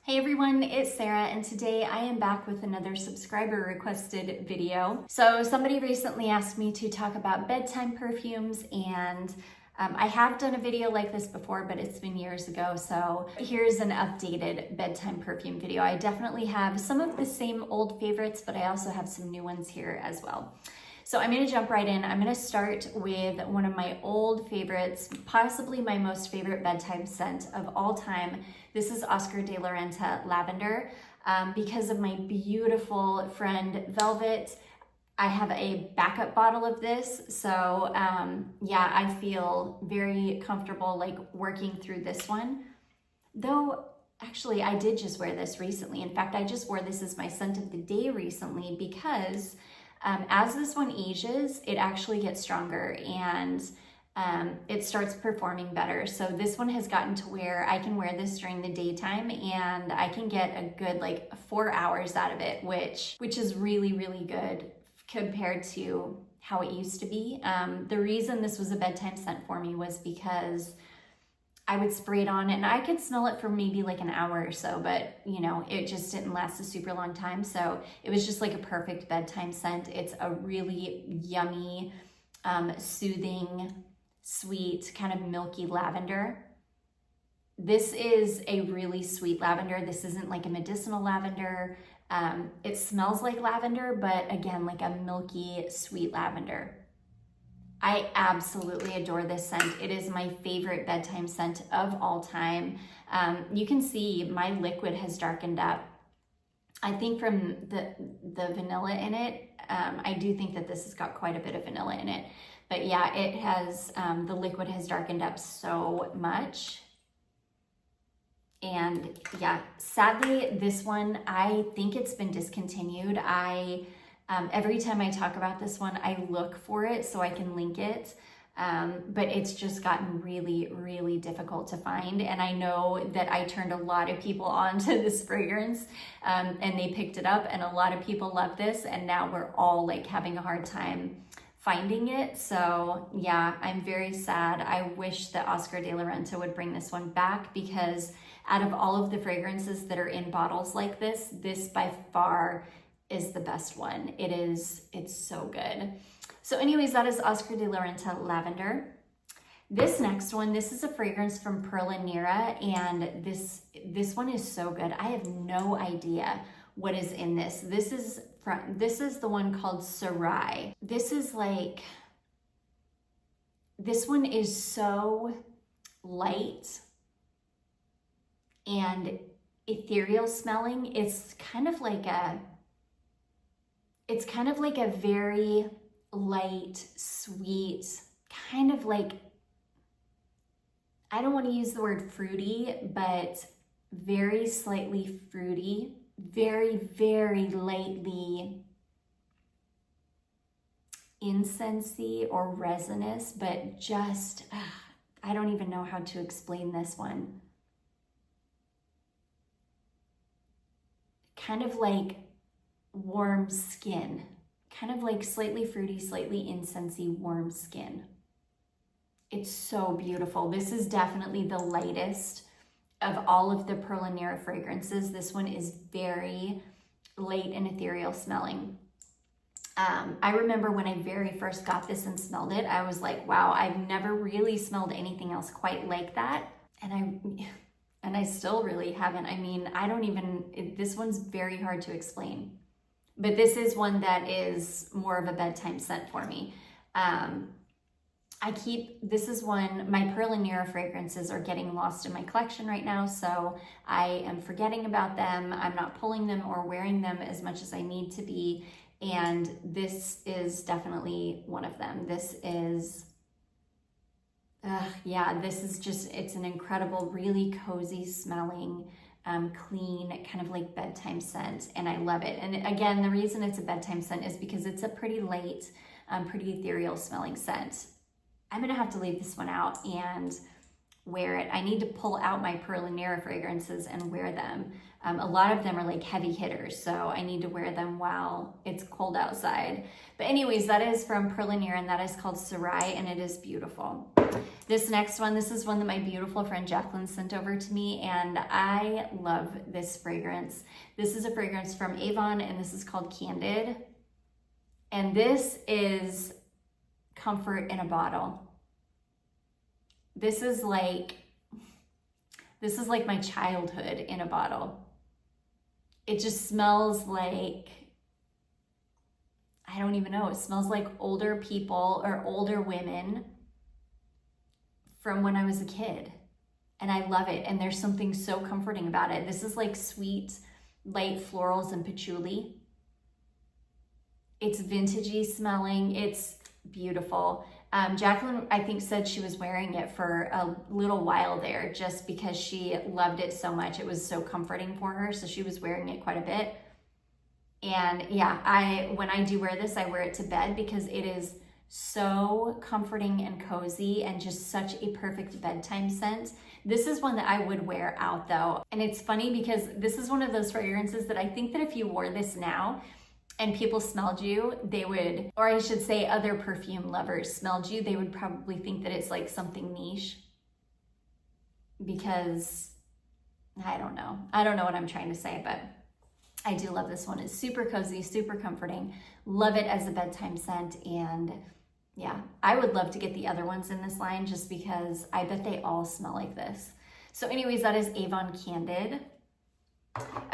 Hey everyone, it's Sarah, and today I am back with another subscriber requested video. So somebody recently asked me to talk about bedtime perfumes, and I have done a video like this before, but it's been years ago. So here's an updated bedtime perfume video. I definitely have some of the same old favorites, but I also have some new ones here as well. So I'm gonna jump right in. I'm gonna start with one of my old favorites, possibly my most favorite bedtime scent of all time. This is Oscar de la Renta Lavender. Because of my beautiful friend Velvet, I have a backup bottle of this. So yeah, I feel very comfortable like working through this one. Though, actually, I did just wear this recently. In fact, I just wore this as my scent of the day recently because as this one ages, it actually gets stronger and it starts performing better. So this one has gotten to where I can wear this during the daytime and I can get a good like 4 hours out of it, which is really, really good compared to how it used to be. The reason this was a bedtime scent for me was because I would spray it on and I could smell it for maybe like an hour or so, but you know, it just didn't last a super long time. So it was just like a perfect bedtime scent. It's a really yummy, soothing, sweet, kind of milky lavender. This is a really sweet lavender. This isn't like a medicinal lavender. It smells like lavender, but again, like a milky, sweet lavender. I absolutely adore this scent. It is my favorite bedtime scent of all time. You can see my liquid has darkened up. I think from the vanilla in it, I do think that this has got quite a bit of vanilla in it. But yeah, it has, the liquid has darkened up so much. And yeah, sadly, this one, I think it's been discontinued. Every time I talk about this one, I look for it so I can link it, but it's just gotten really, really difficult to find. And I know that I turned a lot of people on to this fragrance and they picked it up and a lot of people love this. And now we're all like having a hard time finding it. So yeah, I'm very sad. I wish that Oscar de la Renta would bring this one back because out of all of the fragrances that are in bottles like this by far is the best one. It's so good. So anyways, that is Oscar de la Renta Lavender. This next one, this is a fragrance from Pearl and Nira, and this one is so good. I have no idea what is in this. This is the one called Sarai. This one is so light and ethereal smelling. It's kind of like a very light, sweet, kind of like, I don't want to use the word fruity, but very slightly fruity, very, very lightly incensey or resinous, but just, I don't even know how to explain this one. Kind of like warm skin, kind of like slightly fruity, slightly incensey, warm skin. It's so beautiful. This is definitely the lightest of all of the Pearl and Nira fragrances. This one is very light and ethereal smelling. I remember when I very first got this and smelled it, I was like, wow, I've never really smelled anything else quite like that. And I still really haven't. I mean, this one's very hard to explain. But this is one that is more of a bedtime scent for me. This is one, my Pearl and Nira fragrances are getting lost in my collection right now, so I am forgetting about them. I'm not pulling them or wearing them as much as I need to be, and this is definitely one of them. This is, it's an incredible, really cozy smelling, clean, kind of like bedtime scent, and I love it. And again, the reason it's a bedtime scent is because it's a pretty light, pretty ethereal smelling scent. I'm gonna have to leave this one out and wear it. I need to pull out my Perlinera fragrances and wear them. A lot of them are like heavy hitters, so I need to wear them while it's cold outside. But anyways, that is from Perlinera, and that is called Sarai, and it is beautiful. This next one, this is one that my beautiful friend Jacqueline sent over to me, and I love this fragrance. This is a fragrance from Avon, and this is called Candid. And this is comfort in a bottle. This is like my childhood in a bottle. It just smells like, I don't even know, it smells like older people or older women from when I was a kid. And I love it. And there's something so comforting about it. This is like sweet, light florals and patchouli. It's vintagey smelling. It's beautiful. Jacqueline, I think, said she was wearing it for a little while there just because she loved it so much. It was so comforting for her. So she was wearing it quite a bit. And yeah, when I do wear this, I wear it to bed because it is so comforting and cozy and just such a perfect bedtime scent. This is one that I would wear out though. And it's funny because this is one of those fragrances that I think that if you wore this now, and people smelled you, they would, or I should say other perfume lovers smelled you, they would probably think that it's like something niche because I don't know what I'm trying to say, but I do love this one. It's super cozy, super comforting. Love it as a bedtime scent. And yeah, I would love to get the other ones in this line just because I bet they all smell like this. So anyways, that is Avon Candid.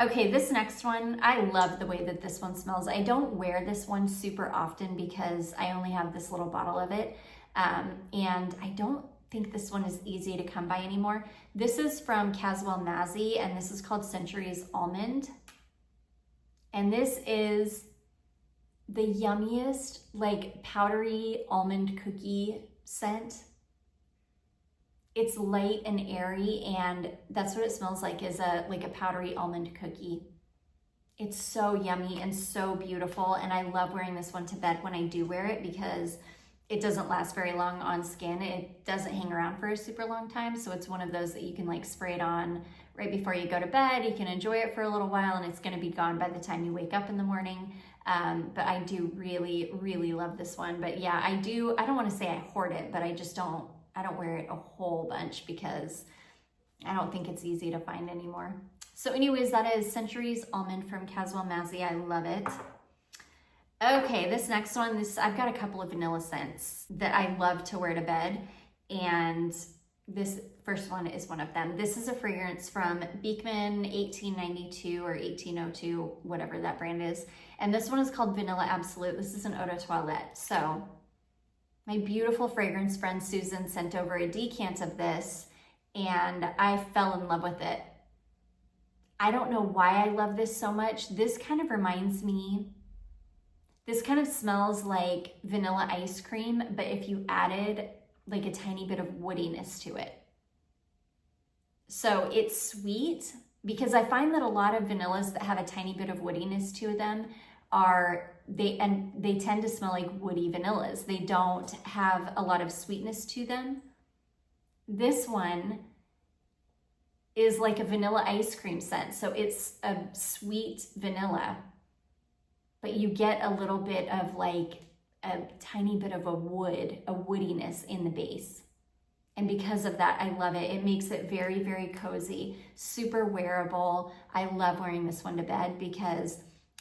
Okay, this next one, I love the way that this one smells. I don't wear this one super often because I only have this little bottle of it. And I don't think this one is easy to come by anymore. This is from Caswell Massey, and this is called Centuries Almond. And this is the yummiest, like powdery almond cookie scent. It's light and airy, and that's what it smells like, is like a powdery almond cookie. It's so yummy and so beautiful, and I love wearing this one to bed when I do wear it because it doesn't last very long on skin. It doesn't hang around for a super long time, so it's one of those that you can like spray it on right before you go to bed. You can enjoy it for a little while, and it's going to be gone by the time you wake up in the morning. But I do really, really love this one. But yeah, I don't want to say I hoard it, but I don't wear it a whole bunch because I don't think it's easy to find anymore. So anyways, that is Centuries Almond from Caswell Massey. I love it. Okay, this next one, I've got a couple of vanilla scents that I love to wear to bed, and this first one is one of them. This is a fragrance from Beekman 1892 or 1802, whatever that brand is. And this one is called Vanilla Absolute. This is an eau de toilette. So my beautiful fragrance friend Susan sent over a decant of this, and I fell in love with it. I don't know why I love this so much. This kind of smells like vanilla ice cream, but if you added like a tiny bit of woodiness to it. So it's sweet, because I find that a lot of vanillas that have a tiny bit of woodiness to them they tend to smell like woody vanillas. They don't have a lot of sweetness to them. This one is like a vanilla ice cream scent. So it's a sweet vanilla, but you get a little bit of like a tiny bit of a woodiness in the base. And because of that, I love it. It makes it very, very cozy, super wearable. I love wearing this one to bed because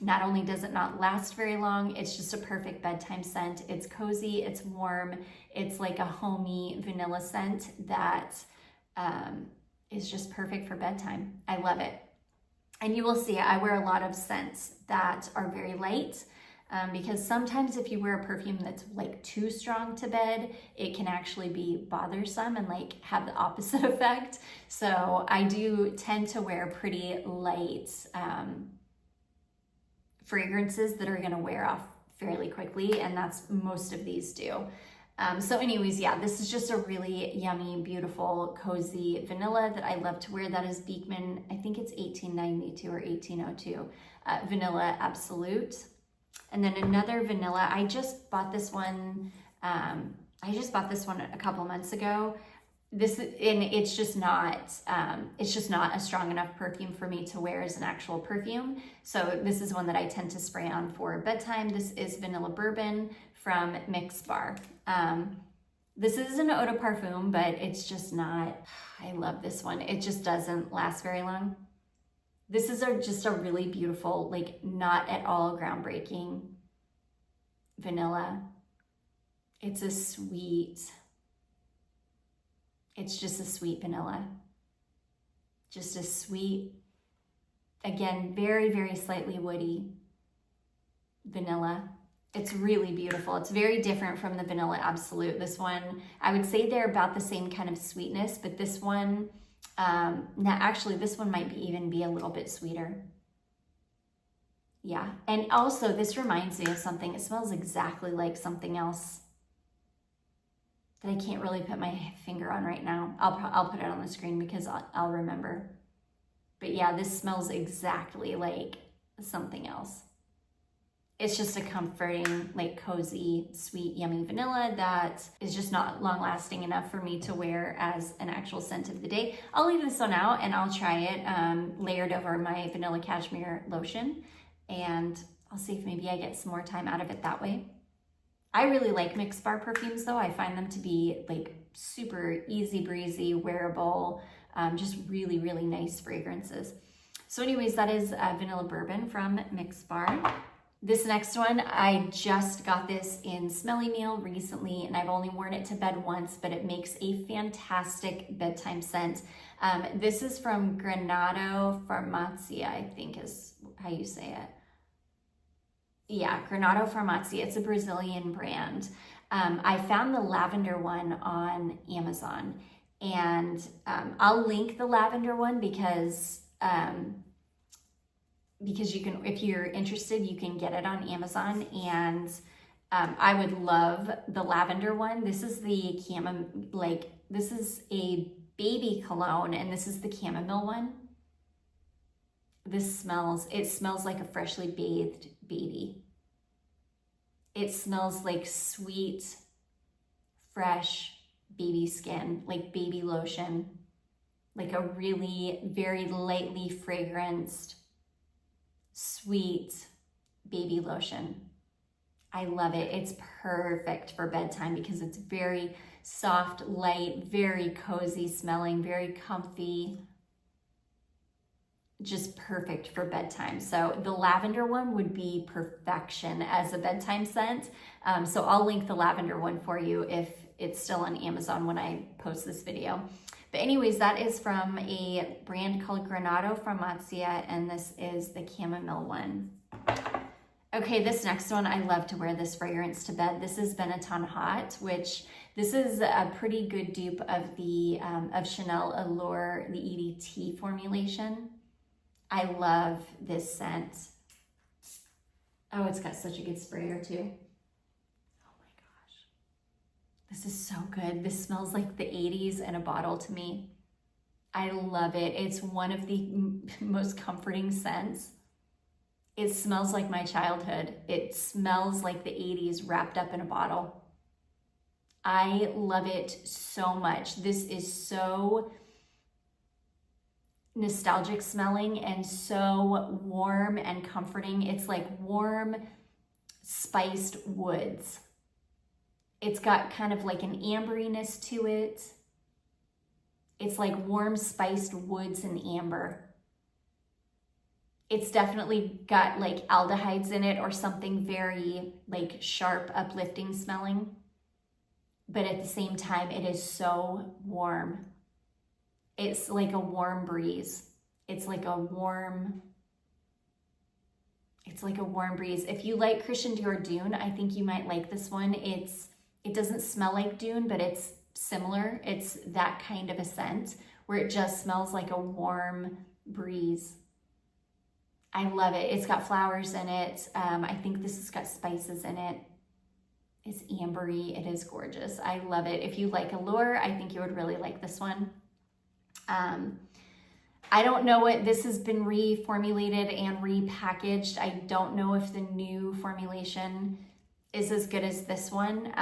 not only does it not last very long, it's just a perfect bedtime scent. It's cozy, it's warm, it's like a homey vanilla scent that is just perfect for bedtime. I love it. And you will see I wear a lot of scents that are very light because sometimes if you wear a perfume that's like too strong to bed, it can actually be bothersome and like have the opposite effect. So I do tend to wear pretty light fragrances that are going to wear off fairly quickly, and that's most of these do. So anyways, yeah, this is just a really yummy, beautiful, cozy vanilla that I love to wear. That is Beekman, I think it's 1892 or 1802, Vanilla Absolute. And then another vanilla, I just bought this one a couple months ago. it's just not a strong enough perfume for me to wear as an actual perfume. So this is one that I tend to spray on for bedtime. This is Vanilla Bourbon from Mix Bar. This is an eau de parfum, but it's just not, I love this one. It just doesn't last very long. This is just a really beautiful, like not at all groundbreaking vanilla. It's just a sweet vanilla. Just a sweet, again, very, very slightly woody vanilla. It's really beautiful. It's very different from the Vanilla Absolute. This one, I would say they're about the same kind of sweetness, but this one, now actually this one might even be a little bit sweeter. Yeah, and also this reminds me of something. It smells exactly like something else that I can't really put my finger on right now. I'll put it on the screen because I'll remember. But yeah, this smells exactly like something else. It's just a comforting, like cozy, sweet, yummy vanilla that is just not long lasting enough for me to wear as an actual scent of the day. I'll leave this one out and I'll try it layered over my vanilla cashmere lotion, and I'll see if maybe I get some more time out of it that way. I really like Mix Bar perfumes though. I find them to be like super easy breezy, wearable, just really, really nice fragrances. So anyways, that is Vanilla Bourbon from Mix Bar. This next one, I just got this in Smelly Meal recently, and I've only worn it to bed once, but it makes a fantastic bedtime scent. This is from Granado Farmacia, I think is how you say it. Yeah, Granado Farmacia. It's a Brazilian brand. I found the lavender one on Amazon, and I'll link the lavender one because you can, if you're interested, you can get it on Amazon, and I would love the lavender one. This is the this is a baby cologne, and this is the chamomile one. It smells like a freshly bathed baby. It smells like sweet, fresh baby skin, like baby lotion, like a really very lightly fragranced, sweet baby lotion. I love it. It's perfect for bedtime because it's very soft, light, very cozy smelling, very comfy, just perfect for bedtime. So the lavender one would be perfection as a bedtime scent. So I'll link the lavender one for you if it's still on Amazon when I post this video. But anyways, that is from a brand called Granado Farmacia, and this is the chamomile one. Okay, this next one, I love to wear this fragrance to bed. This is Benetton Hot, which this is a pretty good dupe of the of Chanel Allure, the EDT formulation. I love this scent. Oh, it's got such a good sprayer too. Oh my gosh. This is so good. This smells like the 80s in a bottle to me. I love it. It's one of the most comforting scents. It smells like my childhood. It smells like the 80s wrapped up in a bottle. I love it so much. This is so nostalgic smelling and so warm and comforting. It's like warm, spiced woods. It's got kind of like an amberiness to it. It's like warm, spiced woods and amber. It's definitely got like aldehydes in it or something very like sharp, uplifting smelling. But at the same time, it is so warm. It's like a warm breeze. It's like a warm breeze. If you like Christian Dior Dune, I think you might like this one. It doesn't smell like Dune, but it's similar. It's that kind of a scent where it just smells like a warm breeze. I love it. It's got flowers in it. I think this has got spices in it. It's ambery. It is gorgeous. I love it. If you like Allure, I think you would really like this one. I don't know what this has been reformulated and repackaged. I don't know if the new formulation is as good as this one.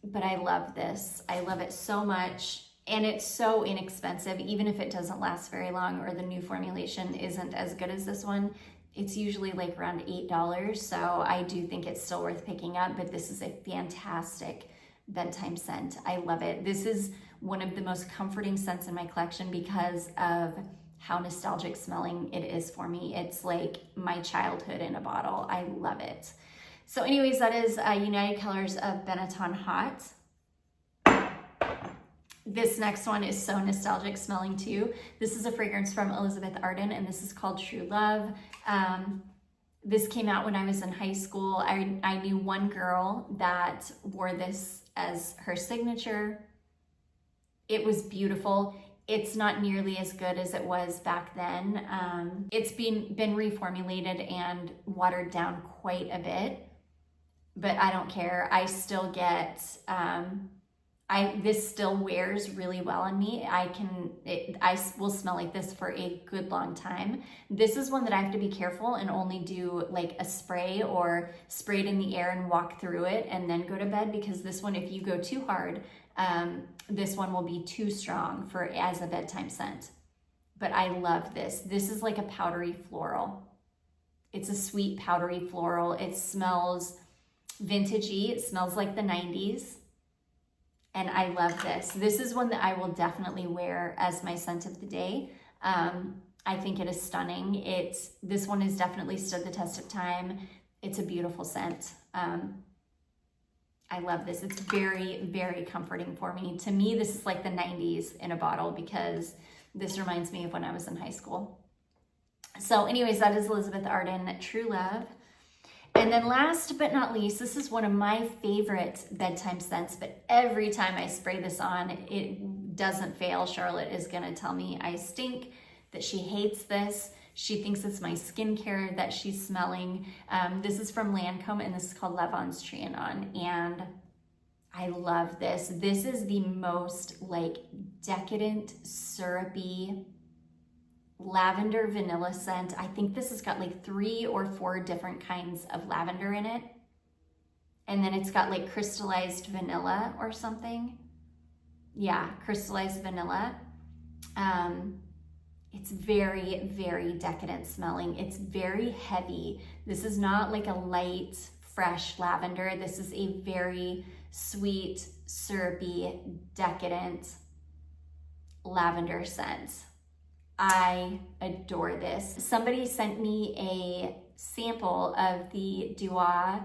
but I love this. I love it so much. And it's so inexpensive, even if it doesn't last very long or the new formulation isn't as good as this one. It's usually like around $8, so I do think it's still worth picking up, but this is a fantastic bedtime scent. I love it. This is one of the most comforting scents in my collection because of how nostalgic smelling it is for me. It's like my childhood in a bottle. I love it. So anyways, that is United Colors of Benetton Hot. This next one is so nostalgic smelling too. This is a fragrance from Elizabeth Arden, and this is called True Love. This came out when I was in high school. I knew one girl that wore this as her signature. It was beautiful. It's not nearly as good as it was back then. It's been reformulated and watered down quite a bit, but I don't care. I still get, this still wears really well on me. I will smell like this for a good long time. This is one that I have to be careful and only do like a spray or spray it in the air and walk through it and then go to bed, because this one, if you go too hard, this one will be too strong as a bedtime scent. But I love this. This is like a powdery floral. It's a sweet powdery floral. It smells vintagey. It smells like the 90s. And I love this. This is one that I will definitely wear as my scent of the day. I think it is stunning. This one has definitely stood the test of time. It's a beautiful scent. I love this. It's very, very comforting for me. To me, this is like the 90s in a bottle because this reminds me of when I was in high school. So anyways, that is Elizabeth Arden, True Love. And then last but not least, this is one of my favorite bedtime scents, but every time I spray this on, it doesn't fail. Charlotte is gonna tell me I stink, that she hates this. She thinks it's my skincare that she's smelling. This is from Lancome, and this is called Lavandes Trianon, and I love this. This is the most like decadent, syrupy, lavender vanilla scent. I think this has got like 3 or 4 different kinds of lavender in it. And then it's got like crystallized vanilla or something. Yeah, crystallized vanilla. It's very, very decadent smelling. It's very heavy. This is not like a light, fresh lavender. This is a very sweet, syrupy, decadent lavender scent. I adore this. Somebody sent me a sample of the Duo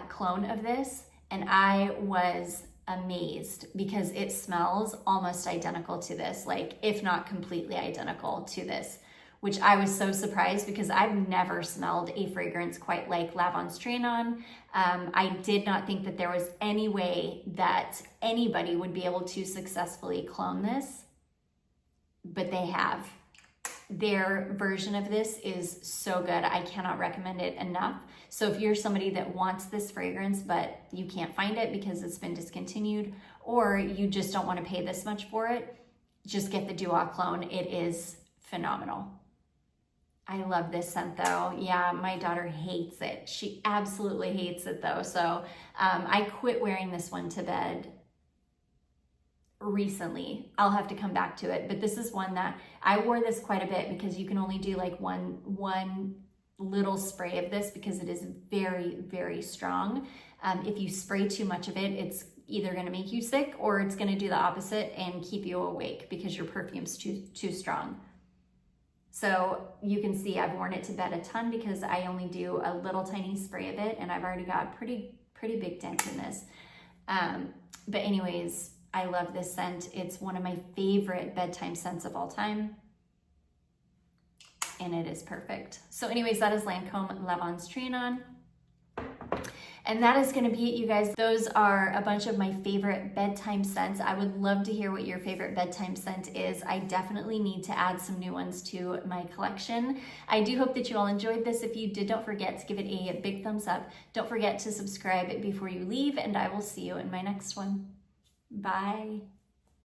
clone of this, and I was amazed because it smells almost identical to this, like if not completely identical to this, which I was so surprised because I've never smelled a fragrance quite like Lavandes Trianon. I did not think that there was any way that anybody would be able to successfully clone this, but they have. Their version of this is so good. I cannot recommend it enough. So if you're somebody that wants this fragrance, but you can't find it because it's been discontinued, or you just don't want to pay this much for it, just get the Duo clone. It is phenomenal. I love this scent though. Yeah, my daughter hates it. She absolutely hates it though. So I quit wearing this one to bed recently. I'll have to come back to it, but this is one that I wore this quite a bit because you can only do like one little spray of this because it is very, very strong. If you spray too much of it, it's either going to make you sick or it's going to do the opposite and keep you awake because your perfume's too strong. So you can see I've worn it to bed a ton because I only do a little tiny spray of it, and I've already got pretty big dent in this. But anyways, I love this scent. It's one of my favorite bedtime scents of all time, and it is perfect. So anyways, that is Lancome Lavandes Trianon. And that is going to be it, you guys. Those are a bunch of my favorite bedtime scents. I would love to hear what your favorite bedtime scent is. I definitely need to add some new ones to my collection. I do hope that you all enjoyed this. If you did, don't forget to give it a big thumbs up. Don't forget to subscribe before you leave, and I will see you in my next one. Bye.